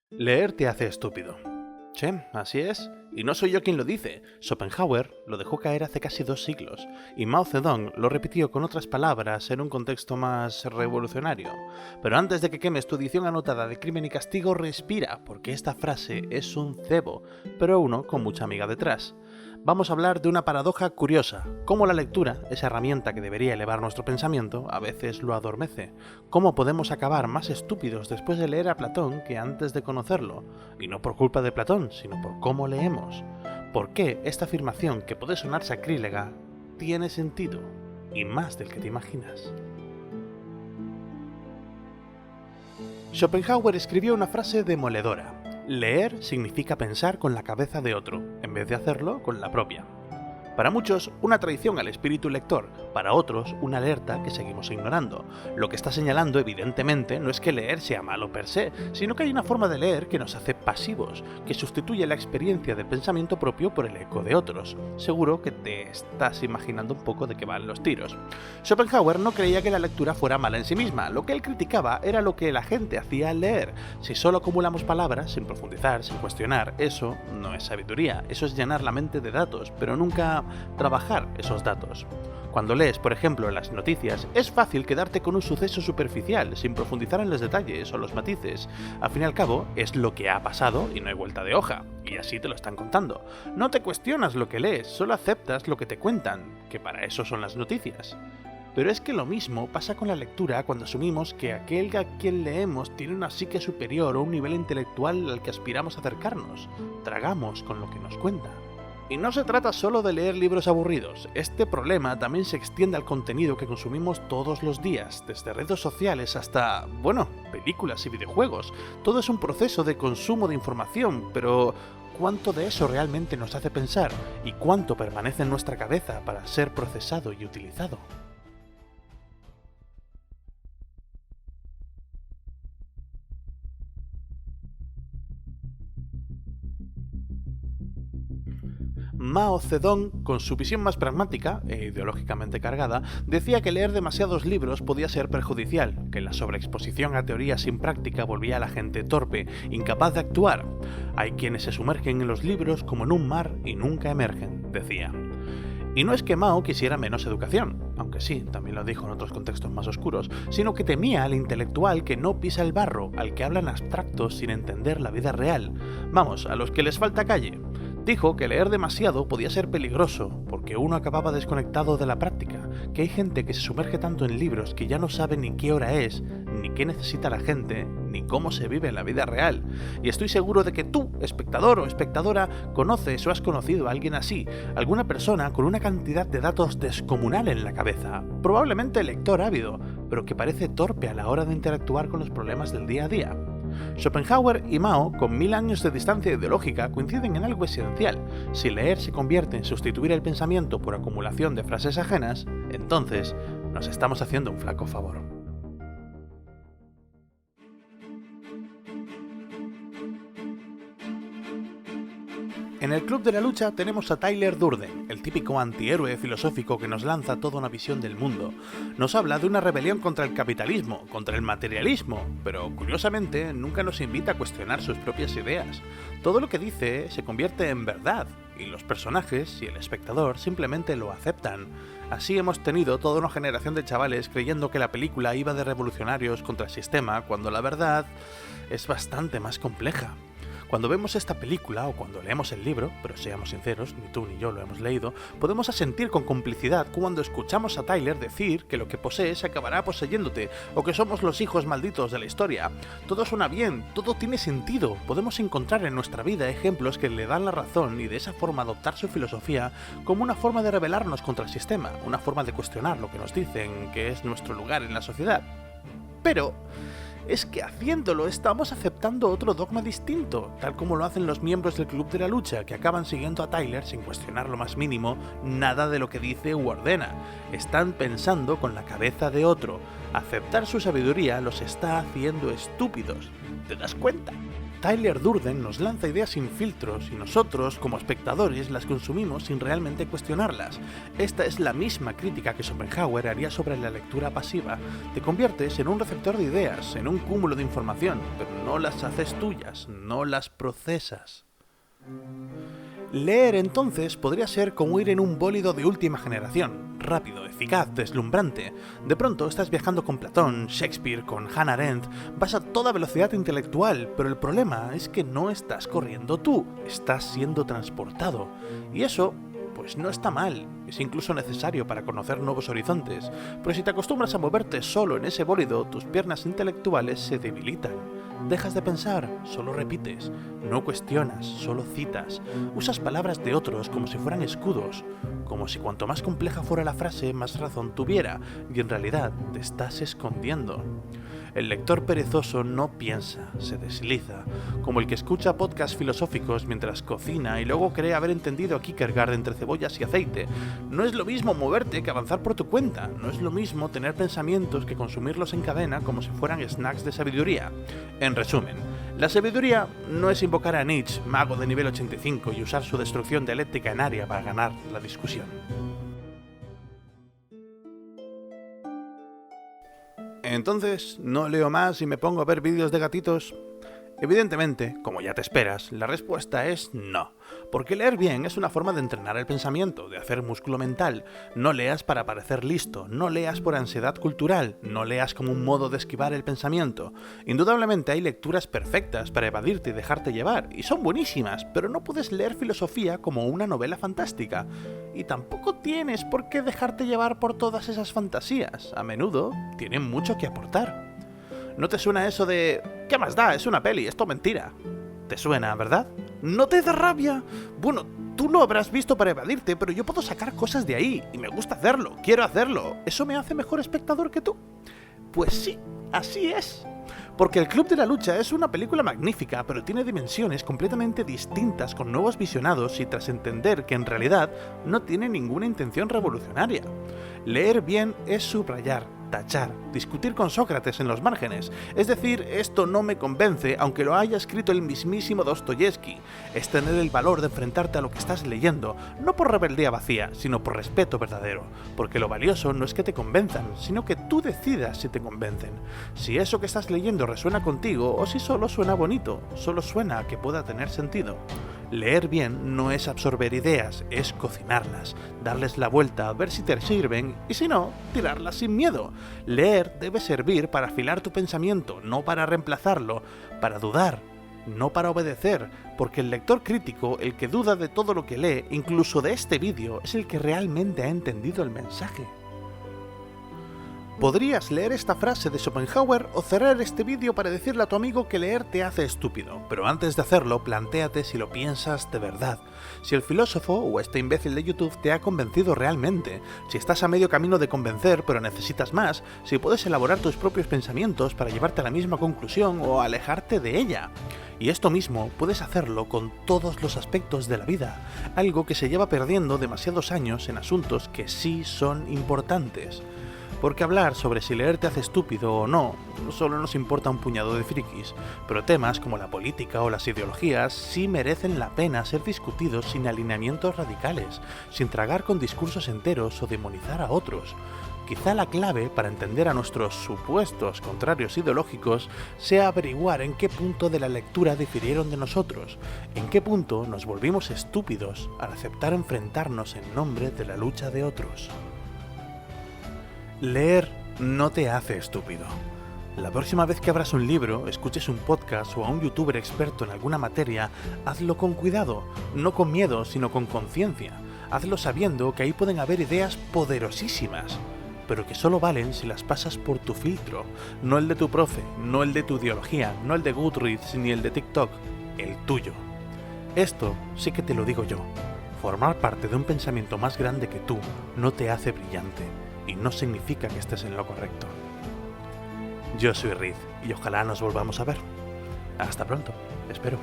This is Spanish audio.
Leer te hace estúpido. Sí, así es. Y no soy yo quien lo dice. Schopenhauer lo dejó caer hace casi 2 siglos, y Mao Zedong lo repitió con otras palabras en un contexto más revolucionario. Pero antes de que quemes tu edición anotada de Crimen y Castigo, respira, porque esta frase es un cebo, pero uno con mucha amiga detrás. Vamos a hablar de una paradoja curiosa, cómo la lectura, esa herramienta que debería elevar nuestro pensamiento, a veces lo adormece. Cómo podemos acabar más estúpidos después de leer a Platón que antes de conocerlo, y no por culpa de Platón, sino por cómo leemos. ¿Por qué esta afirmación, que puede sonar sacrílega, tiene sentido? Y más del que te imaginas. Schopenhauer escribió una frase demoledora. Leer significa pensar con la cabeza de otro, en vez de hacerlo con la propia. Para muchos, una traición al espíritu lector, para otros, una alerta que seguimos ignorando. Lo que está señalando, evidentemente, no es que leer sea malo per se, sino que hay una forma de leer que nos hace pasivos, que sustituye la experiencia del pensamiento propio por el eco de otros. Seguro que te estás imaginando un poco de qué van los tiros. Schopenhauer no creía que la lectura fuera mala en sí misma, lo que él criticaba era lo que la gente hacía al leer. Si solo acumulamos palabras, sin profundizar, sin cuestionar, eso no es sabiduría, eso es llenar la mente de datos, pero nunca trabajar esos datos. Cuando lees, por ejemplo, las noticias, es fácil quedarte con un suceso superficial, sin profundizar en los detalles o los matices. Al fin y al cabo, es lo que ha pasado y no hay vuelta de hoja, y así te lo están contando. No te cuestionas lo que lees, solo aceptas lo que te cuentan, que para eso son las noticias. Pero es que lo mismo pasa con la lectura cuando asumimos que aquel a quien leemos tiene una psique superior o un nivel intelectual al que aspiramos a acercarnos. Tragamos con lo que nos cuenta. Y no se trata solo de leer libros aburridos, este problema también se extiende al contenido que consumimos todos los días, desde redes sociales hasta, películas y videojuegos. Todo es un proceso de consumo de información, pero ¿cuánto de eso realmente nos hace pensar? ¿Y cuánto permanece en nuestra cabeza para ser procesado y utilizado? Mao Zedong, con su visión más pragmática e ideológicamente cargada, decía que leer demasiados libros podía ser perjudicial, que la sobreexposición a teorías sin práctica volvía a la gente torpe, incapaz de actuar. Hay quienes se sumergen en los libros como en un mar y nunca emergen, decía. Y no es que Mao quisiera menos educación, aunque sí, también lo dijo en otros contextos más oscuros, sino que temía al intelectual que no pisa el barro, al que hablan abstractos sin entender la vida real. Vamos, a los que les falta calle. Dijo que leer demasiado podía ser peligroso, porque uno acababa desconectado de la práctica, que hay gente que se sumerge tanto en libros que ya no sabe ni qué hora es, ni qué necesita la gente, ni cómo se vive en la vida real. Y estoy seguro de que tú, espectador o espectadora, conoces o has conocido a alguien así, alguna persona con una cantidad de datos descomunal en la cabeza, probablemente lector ávido, pero que parece torpe a la hora de interactuar con los problemas del día a día. Schopenhauer y Mao, con 1000 años de distancia ideológica, coinciden en algo esencial. Si leer se convierte en sustituir el pensamiento por acumulación de frases ajenas, entonces nos estamos haciendo un flaco favor. En el Club de la Lucha tenemos a Tyler Durden, el típico antihéroe filosófico que nos lanza toda una visión del mundo. Nos habla de una rebelión contra el capitalismo, contra el materialismo, pero curiosamente nunca nos invita a cuestionar sus propias ideas. Todo lo que dice se convierte en verdad, y los personajes y el espectador simplemente lo aceptan. Así hemos tenido toda una generación de chavales creyendo que la película iba de revolucionarios contra el sistema, cuando la verdad es bastante más compleja. Cuando vemos esta película o cuando leemos el libro, pero seamos sinceros, ni tú ni yo lo hemos leído, podemos asentir con complicidad cuando escuchamos a Tyler decir que lo que posees acabará poseyéndote, o que somos los hijos malditos de la historia. Todo suena bien, todo tiene sentido, podemos encontrar en nuestra vida ejemplos que le dan la razón y de esa forma adoptar su filosofía como una forma de rebelarnos contra el sistema, una forma de cuestionar lo que nos dicen que es nuestro lugar en la sociedad. Pero es que haciéndolo estamos aceptando otro dogma distinto, tal como lo hacen los miembros del Club de la Lucha, que acaban siguiendo a Tyler sin cuestionar lo más mínimo nada de lo que dice u ordena. Están pensando con la cabeza de otro. Aceptar su sabiduría los está haciendo estúpidos. ¿Te das cuenta? Tyler Durden nos lanza ideas sin filtros y nosotros, como espectadores, las consumimos sin realmente cuestionarlas. Esta es la misma crítica que Schopenhauer haría sobre la lectura pasiva. Te conviertes en un receptor de ideas, en un cúmulo de información, pero no las haces tuyas, no las procesas. Leer, entonces, podría ser como ir en un bólido de última generación, rápido, eficaz, deslumbrante. De pronto estás viajando con Platón, Shakespeare, con Hannah Arendt, vas a toda velocidad intelectual, pero el problema es que no estás corriendo tú, estás siendo transportado. Y eso, pues no está mal, es incluso necesario para conocer nuevos horizontes, pero si te acostumbras a moverte solo en ese bólido, tus piernas intelectuales se debilitan. Dejas de pensar, solo repites, no cuestionas, solo citas, usas palabras de otros como si fueran escudos, como si cuanto más compleja fuera la frase, más razón tuviera, y en realidad te estás escondiendo. El lector perezoso no piensa, se desliza, como el que escucha podcasts filosóficos mientras cocina y luego cree haber entendido a Kierkegaard entre cebollas y aceite. No es lo mismo moverte que avanzar por tu cuenta, no es lo mismo tener pensamientos que consumirlos en cadena como si fueran snacks de sabiduría. En resumen, la sabiduría no es invocar a Nietzsche, mago de nivel 85, y usar su destrucción dialéctica en área para ganar la discusión. Entonces, ¿no leo más y me pongo a ver vídeos de gatitos? Evidentemente, como ya te esperas, la respuesta es no, porque leer bien es una forma de entrenar el pensamiento, de hacer músculo mental. No leas para parecer listo, no leas por ansiedad cultural, no leas como un modo de esquivar el pensamiento. Indudablemente hay lecturas perfectas para evadirte y dejarte llevar, y son buenísimas, pero no puedes leer filosofía como una novela fantástica. Y tampoco tienes por qué dejarte llevar por todas esas fantasías, a menudo tienen mucho que aportar. ¿No te suena eso de ¿qué más da? Es una peli, esto mentira? ¿Te suena, verdad? ¿No te da rabia? Bueno, tú lo habrás visto para evadirte, pero yo puedo sacar cosas de ahí, y me gusta hacerlo, quiero hacerlo. ¿Eso me hace mejor espectador que tú? Pues sí, así es. Porque El Club de la Lucha es una película magnífica, pero tiene dimensiones completamente distintas con nuevos visionados y tras entender que en realidad no tiene ninguna intención revolucionaria. Leer bien es subrayar, tachar, discutir con Sócrates en los márgenes. Es decir, esto no me convence, aunque lo haya escrito el mismísimo Dostoyevsky. Es tener el valor de enfrentarte a lo que estás leyendo, no por rebeldía vacía, sino por respeto verdadero. Porque lo valioso no es que te convenzan, sino que tú decidas si te convencen. Si eso que estás leyendo resuena contigo, o si solo suena bonito, solo suena a que pueda tener sentido. Leer bien no es absorber ideas, es cocinarlas, darles la vuelta, ver si te sirven y si no, tirarlas sin miedo. Leer debe servir para afilar tu pensamiento, no para reemplazarlo, para dudar, no para obedecer, porque el lector crítico, el que duda de todo lo que lee, incluso de este vídeo, es el que realmente ha entendido el mensaje. Podrías leer esta frase de Schopenhauer o cerrar este vídeo para decirle a tu amigo que leer te hace estúpido, pero antes de hacerlo, plantéate si lo piensas de verdad, si el filósofo o este imbécil de YouTube te ha convencido realmente, si estás a medio camino de convencer pero necesitas más, si puedes elaborar tus propios pensamientos para llevarte a la misma conclusión o alejarte de ella. Y esto mismo puedes hacerlo con todos los aspectos de la vida, algo que se lleva perdiendo demasiados años en asuntos que sí son importantes. Porque hablar sobre si leer te hace estúpido o no, solo nos importa un puñado de frikis, pero temas como la política o las ideologías sí merecen la pena ser discutidos sin alineamientos radicales, sin tragar con discursos enteros o demonizar a otros. Quizá la clave para entender a nuestros supuestos contrarios ideológicos sea averiguar en qué punto de la lectura difirieron de nosotros, en qué punto nos volvimos estúpidos al aceptar enfrentarnos en nombre de la lucha de otros. Leer no te hace estúpido. La próxima vez que abras un libro, escuches un podcast o a un youtuber experto en alguna materia, hazlo con cuidado, no con miedo, sino con conciencia. Hazlo sabiendo que ahí pueden haber ideas poderosísimas, pero que solo valen si las pasas por tu filtro, no el de tu profe, no el de tu ideología, no el de Goodreads ni el de TikTok, el tuyo. Esto sí que te lo digo yo. Formar parte de un pensamiento más grande que tú no te hace brillante. Y no significa que estés en lo correcto. Yo soy Riz y ojalá nos volvamos a ver. Hasta pronto, espero.